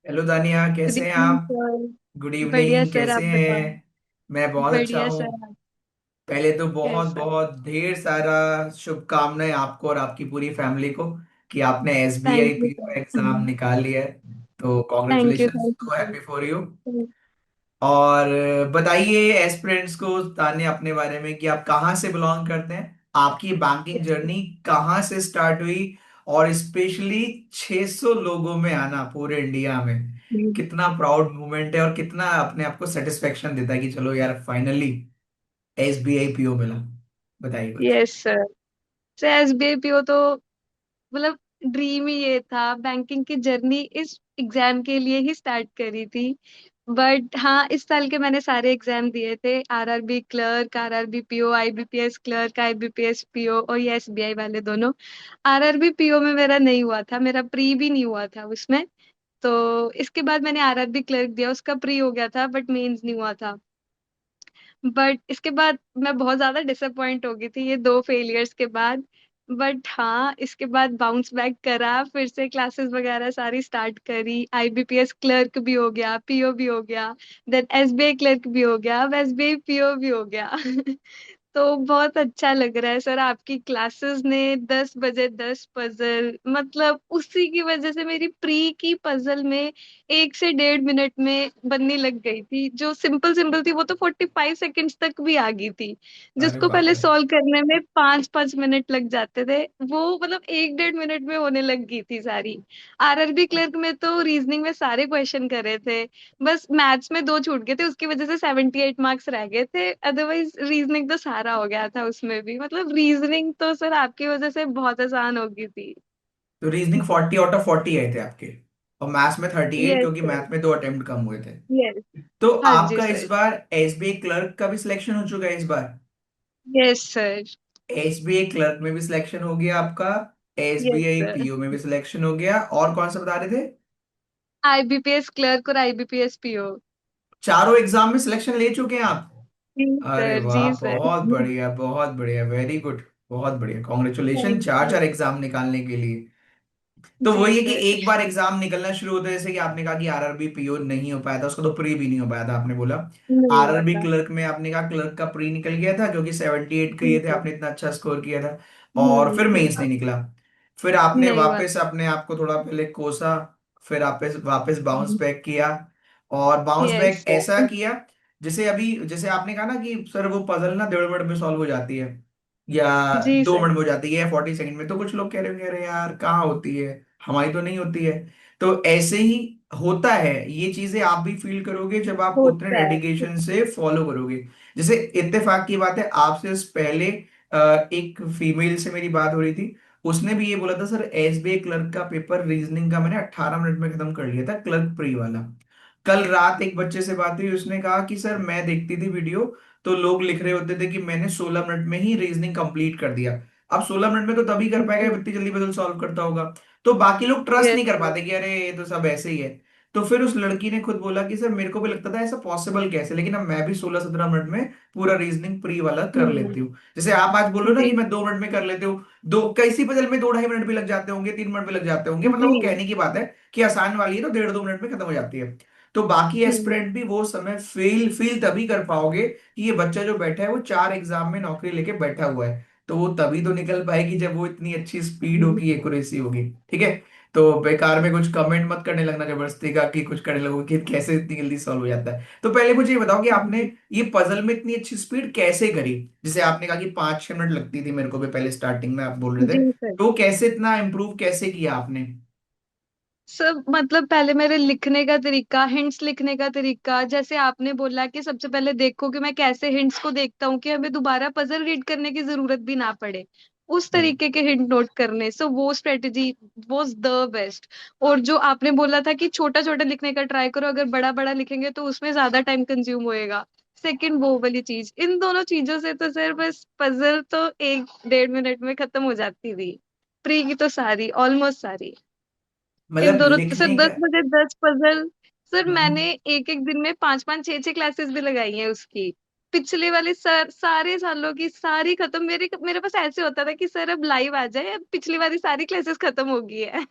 Hello दानिया, good कैसे हैं इवनिंग आप? Good sir. बढ़िया इवनिंग, सर, कैसे आप हैं? बताओ। मैं बहुत अच्छा बढ़िया हूँ। सर, आप पहले तो बहुत कैसा? बहुत ढेर सारा शुभकामनाएं आपको और आपकी पूरी फैमिली को कि आपने SBI thank you PO sir. Exam निकाल लिया है। तो thank you congratulations, thank so happy for you. You. और बताइए एस्पिरेंट्स को ताने अपने बारे में कि आप कहाँ से बिलोंग करते हैं, आपकी बैंकिंग जर्नी कहाँ से स्टार्ट हुई, और स्पेशली 600 लोगों में आना पूरे इंडिया में कितना प्राउड मोमेंट है और कितना अपने आप को सेटिस्फेक्शन देता है कि चलो यार फाइनली एसबीआई पीओ मिला। बताइए कुछ। Yes sir. Sir SBI PO तो मतलब ड्रीम ही ये था। बैंकिंग की जर्नी इस एग्जाम के लिए ही स्टार्ट करी थी। बट हाँ, इस साल के मैंने सारे एग्जाम दिए थे। RRB clerk, RRB PO, IBPS clerk, IBPS PO और ये एसबीआई वाले दोनों। आरआरबी पीओ में मेरा नहीं हुआ था, मेरा प्री भी नहीं हुआ था उसमें। तो इसके बाद मैंने आरआरबी क्लर्क दिया, उसका प्री हो गया था बट मेंस नहीं हुआ था। बट इसके बाद मैं बहुत ज्यादा डिसअपॉइंट हो गई थी ये दो फेलियर्स के बाद। बट हाँ, इसके बाद बाउंस बैक करा, फिर से क्लासेस वगैरह सारी स्टार्ट करी। आईबीपीएस क्लर्क भी हो गया, पीओ भी हो गया, देन एसबीआई क्लर्क भी हो गया, अब एसबीआई पीओ भी हो गया। तो बहुत अच्छा लग रहा है सर। आपकी क्लासेस ने 10 बजे 10 पजल, मतलब उसी की वजह से मेरी प्री की पजल में 1 से 1.5 मिनट में बनने लग गई थी। जो सिंपल सिंपल थी वो तो 45 सेकेंड्स तक भी आ गई थी। अरे जिसको बाप पहले रे। सॉल्व करने में 5 5 मिनट लग जाते थे, वो मतलब 1 1.5 मिनट में होने लग गई थी सारी। आरआरबी क्लर्क में तो रीजनिंग में सारे क्वेश्चन करे थे। बस मैथ्स में दो छूट गए थे, उसकी वजह से 78 मार्क्स रह गए थे। अदरवाइज रीजनिंग तो सारा हो गया था उसमें भी। मतलब रीजनिंग तो सर आपकी वजह से बहुत आसान हो गई थी। तो रीजनिंग 40 आउट ऑफ 40 आए थे आपके, और मैथ्स में 38 यस क्योंकि सर। मैथ में दो अटेम्प्ट कम हुए थे। यस। तो हाँ जी आपका इस सर। बार एसबीआई क्लर्क का भी सिलेक्शन हो चुका है इस बार। Yes sir. एसबीआई क्लर्क में भी सिलेक्शन हो गया आपका, यस एसबीआई सर। पीओ में भी सिलेक्शन हो गया, और कौन सा बता रहे थे? आईबीपीएस क्लर्क और आईबीपीएस पीओ। चारों एग्जाम में सिलेक्शन ले चुके हैं आप? जी अरे सर, जी वाह, सर। बहुत बढ़िया बहुत बढ़िया, वेरी गुड। बहुत बढ़िया, कॉन्ग्रेचुलेशन, थैंक चार यू। चार एग्जाम निकालने के लिए। तो जी वही है कि सर। एक बार एग्जाम निकलना शुरू होता है, जैसे कि आपने कहा कि आरआरबी पीओ नहीं हो पाया था, उसका तो प्री भी नहीं हो पाया था आपने बोला। नहीं हुआ आरआरबी था। क्लर्क में आपने कहा क्लर्क का प्री निकल गया था क्योंकि 78 जी किए थे सर। आपने, इतना अच्छा स्कोर किया था। और फिर मेंस हाँ, नहीं निकला। फिर आपने नहीं हुआ वापस अपने आप को थोड़ा पहले कोसा, फिर वापस वापस बाउंस था। बैक किया। और बाउंस यस बैक ऐसा सर। किया जैसे अभी, जैसे आपने कहा ना कि सर वो पजल ना 1.5 मिनट में सॉल्व हो जाती है, या जी 2 मिनट सर। में हो जाती है, या 40 सेकंड में। तो कुछ लोग कह रहे होंगे अरे यार कहाँ होती है, हमारी तो नहीं होती है। तो ऐसे ही होता है, ये चीजें आप भी फील करोगे जब आप उतने होता है। डेडिकेशन से फॉलो करोगे। जैसे इत्तेफाक की बात है, आपसे इस पहले एक फीमेल से मेरी बात हो रही थी, उसने भी ये बोला था सर एसबीआई क्लर्क का पेपर रीजनिंग का मैंने 18 मिनट में खत्म कर लिया था, क्लर्क प्री वाला। कल रात एक बच्चे से बात हुई, उसने कहा कि सर मैं देखती थी वीडियो, तो लोग लिख रहे होते थे कि मैंने 16 मिनट में ही रीजनिंग कंप्लीट कर दिया। अब 16 मिनट में तो तभी कर पाएगा जब इतनी जल्दी पजल सॉल्व करता होगा। तो बाकी लोग ट्रस्ट यस नहीं कर सर। पाते कि अरे ये तो सब ऐसे ही है। तो फिर उस लड़की ने खुद बोला कि सर मेरे को भी लगता था ऐसा पॉसिबल कैसे, लेकिन अब मैं भी 16 17 मिनट में पूरा रीजनिंग प्री वाला कर हम्म। लेती हूँ। जैसे आप आज बोल रहे हो ना जी। कि मैं 2 मिनट में कर लेती हूँ, दो कैसी पजल में 2 ढाई मिनट भी लग जाते होंगे, 3 मिनट भी लग जाते होंगे, मतलब जी। वो कहने की बात है कि आसान वाली है तो 1.5 2 मिनट में खत्म हो जाती है। तो बाकी हम्म। एस्पिरेंट भी वो समय फील फील तभी कर पाओगे कि ये बच्चा जो बैठा है वो 4 एग्जाम में नौकरी लेके बैठा हुआ है। तो वो तभी तो निकल पाएगी जब वो इतनी अच्छी स्पीड हम्म। होगी, एक्यूरेसी होगी। ठीक है। तो बेकार में कुछ कमेंट मत करने लगना जबरदस्ती का कि कुछ करने लगो कि कैसे इतनी जल्दी सॉल्व हो जाता है। तो पहले मुझे ये बताओ कि आपने ये पजल में इतनी अच्छी स्पीड कैसे करी? जैसे आपने कहा कि 5 6 मिनट लगती थी मेरे को भी पहले स्टार्टिंग में, आप बोल रहे थे। जी सर। तो कैसे इतना इम्प्रूव कैसे किया आपने? सब मतलब पहले मेरे लिखने का तरीका, हिंट्स लिखने का तरीका, जैसे आपने बोला कि सबसे पहले देखो कि मैं कैसे हिंट्स को देखता हूँ कि हमें दोबारा पजल रीड करने की जरूरत भी ना पड़े। उस हम्म। तरीके के हिंट नोट करने, सो वो स्ट्रेटेजी वाज द बेस्ट। और जो आपने बोला था कि छोटा छोटा लिखने का ट्राई करो, अगर बड़ा बड़ा लिखेंगे तो उसमें ज्यादा टाइम कंज्यूम होएगा। सेकंड वो वाली चीज, इन दोनों चीजों से तो सर बस पजल तो 1 1.5 मिनट में खत्म हो जाती थी। प्री की तो सारी, ऑलमोस्ट सारी। इन मतलब दोनों सर लिखने का। 10 बजे 10 पजल। सर मैंने हम्म। एक एक दिन में 5 5 6 6 क्लासेस भी लगाई हैं उसकी। पिछले वाले सर सारे सालों की सारी खत्म। मेरे मेरे पास ऐसे होता था कि सर अब लाइव आ जाए, अब पिछली वाली सारी क्लासेस खत्म हो गई है।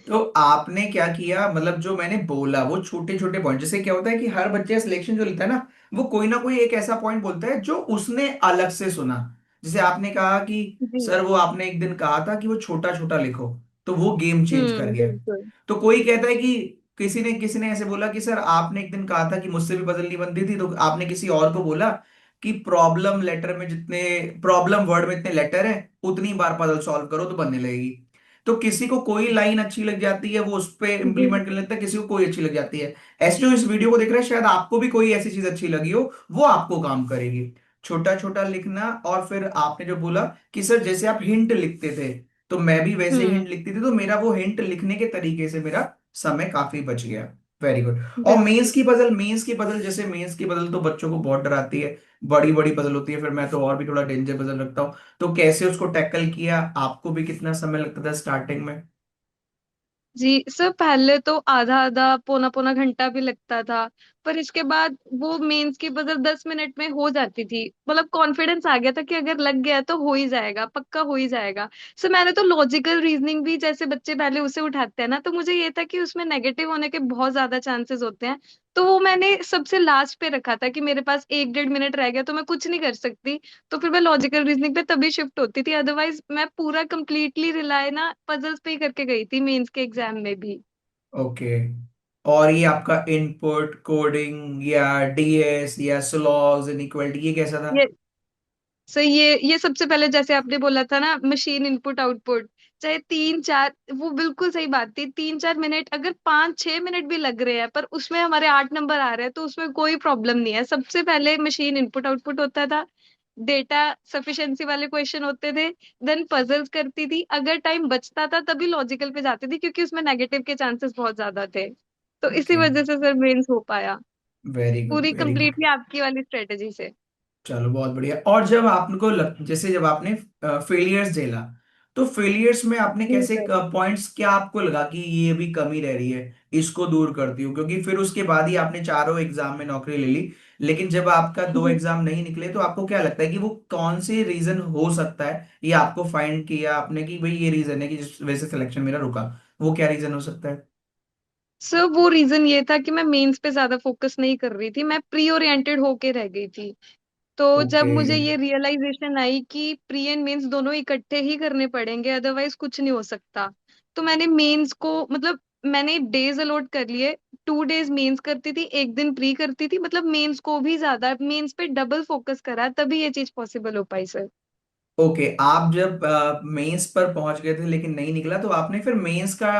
तो आपने क्या किया, मतलब जो मैंने बोला वो छोटे छोटे पॉइंट, जैसे क्या होता है कि हर बच्चे सिलेक्शन जो लेता है ना, वो कोई ना कोई एक ऐसा पॉइंट बोलता है जो उसने अलग से सुना। जैसे आपने कहा कि जी। सर वो आपने एक दिन कहा था कि वो छोटा छोटा लिखो, तो वो गेम चेंज कर गया। बिल्कुल। तो कोई कहता है कि किसी ने ऐसे बोला कि सर आपने एक दिन कहा था कि मुझसे भी पजल नहीं बनती थी, तो आपने किसी और को बोला कि प्रॉब्लम लेटर में जितने प्रॉब्लम वर्ड में इतने लेटर है उतनी बार पजल सॉल्व करो तो बनने लगेगी। तो किसी को कोई लाइन अच्छी लग जाती है, वो उस पे जी। इंप्लीमेंट कर लेता है, किसी को कोई अच्छी लग जाती है। ऐसे जो इस वीडियो को देख रहे हैं, शायद आपको भी कोई ऐसी चीज अच्छी लगी हो, वो आपको काम करेगी। छोटा छोटा लिखना, और फिर आपने जो बोला कि सर जैसे आप हिंट लिखते थे, तो मैं भी वैसे हम्म। हिंट लिखती थी, तो मेरा वो हिंट लिखने के तरीके से मेरा समय काफी बच गया। Very good. और बिल्कुल। मेंस की पजल, जैसे मेंस की पजल तो बच्चों को बहुत डराती है, बड़ी बड़ी पजल होती है, फिर मैं तो और भी थोड़ा डेंजर पजल रखता हूँ। तो कैसे उसको टैकल किया, आपको भी कितना समय लगता था स्टार्टिंग में? जी सर, पहले तो आधा आधा पौना पौना घंटा भी लगता था, पर इसके बाद वो मेंस की बदल 10 मिनट में हो जाती थी। मतलब कॉन्फिडेंस आ गया था कि अगर लग गया तो हो ही जाएगा, पक्का हो ही जाएगा। सर मैंने तो लॉजिकल रीजनिंग भी, जैसे बच्चे पहले उसे उठाते हैं ना, तो मुझे ये था कि उसमें नेगेटिव होने के बहुत ज्यादा चांसेस होते हैं। तो वो मैंने सबसे लास्ट पे रखा था कि मेरे पास 1 डेढ़ मिनट रह गया तो मैं कुछ नहीं कर सकती। तो फिर मैं लॉजिकल रीजनिंग पे तभी शिफ्ट होती थी, अदरवाइज मैं पूरा कंप्लीटली रिलाय ना पजल्स पे ही करके गई थी मेंस के एग्जाम में भी। ओके। और ये आपका इनपुट कोडिंग या डीएस या स्लॉग्स इनइक्वालिटी, ये कैसा था? ये सो ये सबसे पहले जैसे आपने बोला था ना, मशीन इनपुट आउटपुट, चाहे 3 4, वो बिल्कुल सही बात थी। 3 4 मिनट, अगर 5 6 मिनट भी लग रहे हैं पर उसमें हमारे 8 नंबर आ रहे हैं, तो उसमें कोई प्रॉब्लम नहीं है। सबसे पहले मशीन इनपुट आउटपुट होता था, डेटा सफिशिएंसी वाले क्वेश्चन होते थे, देन पजल्स करती थी। अगर टाइम बचता था तभी लॉजिकल पे जाती थी, क्योंकि उसमें नेगेटिव के चांसेस बहुत ज्यादा थे। तो इसी ओके। वजह से सर मेंस हो पाया, वेरी गुड, पूरी वेरी गुड। कंप्लीटली आपकी वाली स्ट्रेटेजी से। चलो बहुत बढ़िया। और जब आपको जैसे जब आपने फेलियर्स झेला, तो फेलियर्स में आपने जी कैसे सर। पॉइंट्स, क्या आपको लगा कि ये भी कमी रह रही है, इसको दूर करती हूँ? क्योंकि फिर उसके बाद ही आपने चारों एग्जाम में नौकरी ले ली, लेकिन जब आपका दो जी एग्जाम नहीं निकले, तो आपको क्या लगता है कि वो कौन से रीजन हो सकता है, ये आपको फाइंड किया आपने कि भाई ये रीजन है कि जिस वजह से सिलेक्शन मेरा रुका, वो क्या रीजन हो सकता है? सर, वो रीजन ये था कि मैं मेंस पे ज्यादा फोकस नहीं कर रही थी, मैं प्री ओरिएंटेड होके रह गई थी। तो जब ओके। मुझे ये रियलाइजेशन आई कि प्री एंड मेंस दोनों इकट्ठे ही करने पड़ेंगे, अदरवाइज कुछ नहीं हो सकता, तो मैंने मेंस को, मतलब मैंने डेज अलॉट कर लिए। 2 डेज मेंस करती थी, एक दिन प्री करती थी, मतलब मेंस को भी ज्यादा, मेंस पे डबल फोकस करा, तभी ये चीज पॉसिबल हो पाई सर। ओके, आप जब मेंस पर पहुंच गए थे लेकिन नहीं निकला, तो आपने फिर मेंस का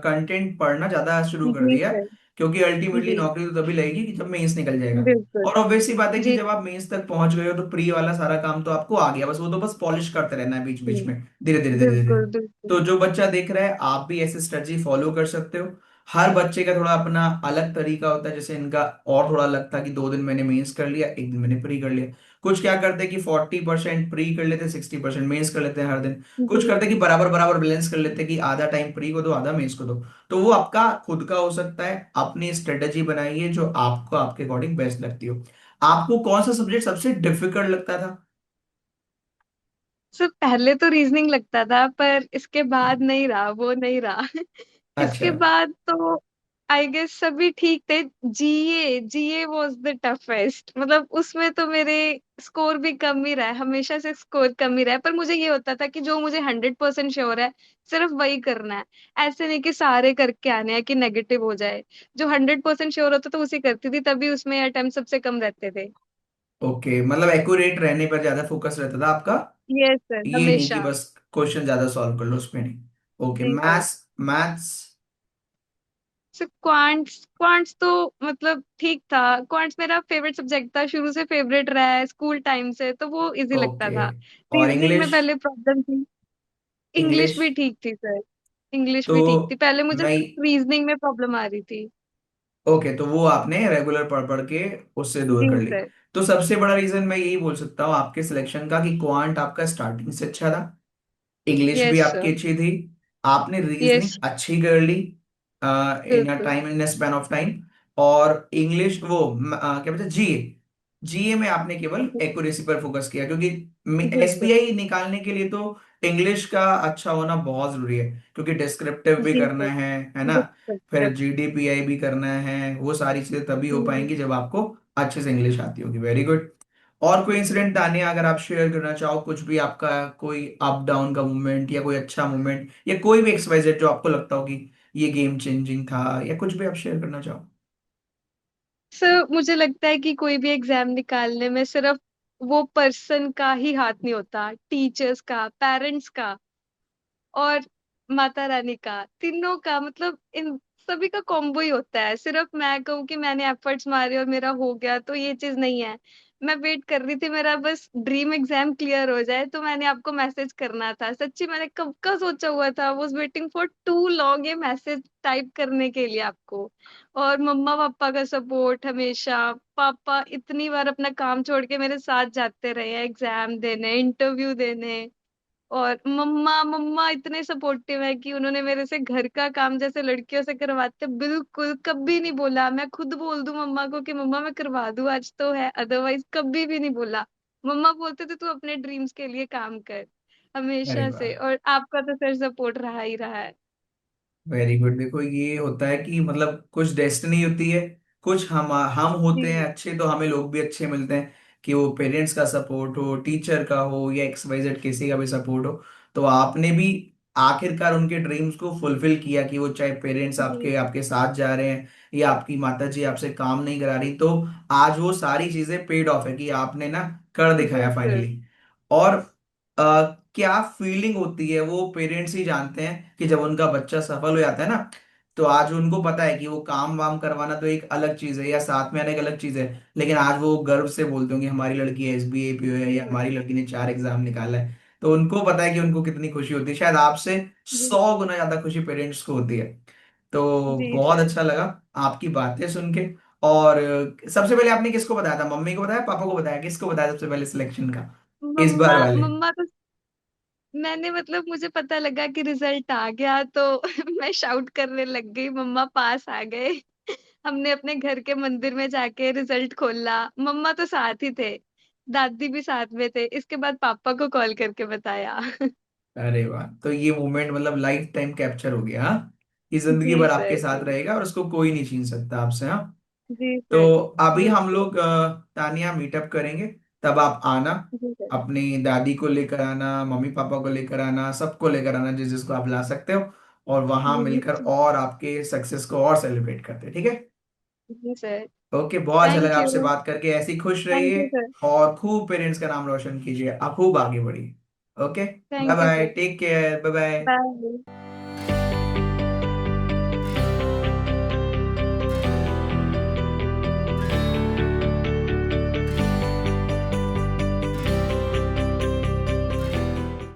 कंटेंट पढ़ना ज्यादा शुरू कर जी दिया, सर। क्योंकि अल्टीमेटली जी। नौकरी तो तभी लगेगी कि जब मेंस निकल जाएगा। बिल्कुल। और ऑब्वियस सी बात है कि जी। जब आप मेंस तक पहुंच गए हो, तो प्री वाला सारा काम तो आपको आ गया, बस वो तो बस पॉलिश करते रहना है बीच बीच जी। में, धीरे धीरे धीरे धीरे। बिल्कुल बिल्कुल। तो जो बच्चा देख रहा है, आप भी ऐसे स्ट्रेटजी फॉलो कर सकते हो। हर बच्चे का थोड़ा अपना अलग तरीका होता है, जैसे इनका और थोड़ा अलग था कि 2 दिन मैंने मेंस कर लिया, एक दिन मैंने प्री कर लिया। कुछ क्या करते हैं कि 40% प्री कर लेते हैं, 60% मेंस कर लेते हैं हर दिन। कुछ जी। करते हैं कि बराबर बराबर बैलेंस कर लेते हैं कि आधा टाइम प्री को दो, आधा मेंस को दो। तो वो आपका खुद का हो सकता है, अपनी स्ट्रेटेजी बनाइए जो आपको आपके अकॉर्डिंग बेस्ट लगती हो। आपको कौन सा सब्जेक्ट सबसे डिफिकल्ट लगता था? सर पहले तो रीजनिंग लगता था, पर इसके बाद नहीं रहा, वो नहीं रहा। अच्छा। इसके बाद तो आई गेस सभी ठीक थे। जीए जीए वाज द टफेस्ट, मतलब उसमें तो मेरे स्कोर भी कम ही रहा है, हमेशा से स्कोर कम ही रहा है। पर मुझे ये होता था कि जो मुझे 100% श्योर है, सिर्फ वही करना है। ऐसे नहीं कि सारे करके आने हैं कि नेगेटिव हो जाए। जो 100% श्योर होता था उसी करती थी, तभी उसमें अटेम्प्ट सबसे कम रहते थे। ओके, मतलब एक्यूरेट रहने पर ज्यादा फोकस रहता था आपका, यस सर, ये नहीं कि हमेशा। बस क्वेश्चन ज्यादा सॉल्व कर लो, उसमें नहीं। ओके, जी sir. Maths maths sir quants quants तो मतलब ठीक था। क्वांट्स मेरा फेवरेट सब्जेक्ट था, शुरू से फेवरेट रहा है स्कूल टाइम से, तो वो इजी लगता ओके। था। और रीजनिंग में इंग्लिश? पहले प्रॉब्लम थी। इंग्लिश इंग्लिश भी ठीक थी सर। इंग्लिश तो भी ठीक थी, पहले मुझे मैं रीजनिंग में प्रॉब्लम आ रही थी। ओके, तो वो आपने रेगुलर पढ़ पढ़ के उससे दूर जी कर ली। सर। तो सबसे बड़ा रीजन मैं यही बोल सकता हूँ आपके सिलेक्शन का कि क्वांट आपका स्टार्टिंग से अच्छा था, इंग्लिश भी यस आपकी सर। अच्छी थी, आपने यस। रीजनिंग अच्छी कर ली इन अ बिल्कुल। Time, in a span of time. और इंग्लिश वो क्या बोलते, जीए, जीए में आपने केवल एक्यूरेसी पर फोकस किया, क्योंकि जी सर। एसबीआई निकालने के लिए तो इंग्लिश का अच्छा होना बहुत जरूरी है, क्योंकि डिस्क्रिप्टिव भी जी करना सर। है ना। फिर डिस्क्रिप्टिव। जीडीपीआई भी करना है, वो सारी चीजें तभी हो जी। पाएंगी जब आपको अच्छे से इंग्लिश आती होगी। Very good. और कोई इंसिडेंट तानिया अगर आप शेयर करना चाहो, कुछ भी आपका कोई अप डाउन का मोमेंट या कोई अच्छा मोमेंट या कोई भी एक्सवाइजेड जो आपको लगता हो कि ये गेम चेंजिंग था, या कुछ भी आप शेयर करना चाहो। सर मुझे लगता है कि कोई भी एग्जाम निकालने में सिर्फ वो पर्सन का ही हाथ नहीं होता, टीचर्स का, पेरेंट्स का और माता रानी का, तीनों का, मतलब इन सभी का कॉम्बो ही होता है। सिर्फ मैं कहूँ कि मैंने एफर्ट्स मारे और मेरा हो गया तो ये चीज नहीं है। मैं वेट कर रही थी मेरा बस ड्रीम एग्जाम क्लियर हो जाए, तो मैंने आपको मैसेज करना था। सच्ची मैंने कब का सोचा हुआ था, was waiting for too long ये मैसेज टाइप करने के लिए आपको। और मम्मा पापा का सपोर्ट हमेशा, पापा इतनी बार अपना काम छोड़ के मेरे साथ जाते रहे हैं एग्जाम देने, इंटरव्यू देने। और मम्मा मम्मा इतने सपोर्टिव है कि उन्होंने मेरे से घर का काम जैसे लड़कियों से करवाते बिल्कुल कभी नहीं बोला। मैं खुद बोल दूं मम्मा को कि मम्मा मैं करवा दूं आज तो है, अदरवाइज कभी भी नहीं बोला। मम्मा बोलते थे तू अपने ड्रीम्स के लिए काम कर, अरे हमेशा वाह, से। और आपका तो सर सपोर्ट रहा ही रहा है। Very good. देखो ये होता है कि मतलब कुछ डेस्टिनी होती है, कुछ हम होते हैं जी अच्छे तो हमें लोग भी अच्छे मिलते हैं, कि वो पेरेंट्स का सपोर्ट हो, टीचर का हो, या एक्स वाई जेड किसी का भी सपोर्ट हो। तो आपने भी आखिरकार उनके ड्रीम्स को फुलफिल किया, कि वो चाहे पेरेंट्स जी आपके आपके साथ जा रहे हैं या आपकी माता जी आपसे काम नहीं करा रही, तो आज वो सारी चीजें पेड ऑफ है कि आपने ना कर दिखाया बिल्कुल। फाइनली। और क्या फीलिंग होती है वो पेरेंट्स ही जानते हैं, कि जब उनका बच्चा सफल हो जाता है ना, तो आज उनको पता है कि वो काम वाम करवाना तो एक अलग चीज है या साथ में आना एक अलग चीज है, लेकिन आज वो गर्व से बोलते होंगे हमारी लड़की एसबीए पी है, या जी हमारी लड़की ने 4 एग्जाम निकाला है। तो उनको पता है कि उनको कितनी खुशी होती है, शायद आपसे जी 100 गुना ज्यादा खुशी पेरेंट्स को होती है। तो जी बहुत सर। अच्छा लगा आपकी बातें सुन के। और सबसे पहले आपने किसको बताया था, मम्मी को बताया, पापा को बताया, किसको बताया सबसे पहले सिलेक्शन का, इस बार मम्मा वाले। मम्मा तो मैंने, मतलब मुझे पता लगा कि रिजल्ट आ गया तो मैं शाउट करने लग गई मम्मा पास आ गए। हमने अपने घर के मंदिर में जाके रिजल्ट खोला, मम्मा तो साथ ही थे, दादी भी साथ में थे। इसके बाद पापा को कॉल करके बताया। अरे वाह, तो ये मोमेंट मतलब लाइफ टाइम कैप्चर हो गया, हाँ, कि जिंदगी जी भर आपके सर। साथ जी रहेगा और उसको कोई नहीं छीन सकता आपसे, हाँ। जी तो सर। अभी हम बिल्कुल। लोग तानिया मीटअप करेंगे, तब आप आना, जी सर। अपनी दादी को लेकर आना, मम्मी पापा को लेकर आना, सबको लेकर आना जिस जिसको आप ला सकते हो, और वहां जी मिलकर और आपके सक्सेस को और सेलिब्रेट करते हैं, ठीक है। जी सर। ओके, बहुत अच्छा लगा थैंक आपसे यू। बात करके, ऐसे ही खुश थैंक रहिए यू सर। और खूब पेरेंट्स का नाम रोशन कीजिए, आप खूब आगे बढ़िए। Okay, bye thank you bye, sir. Take care, bye bye. Bye.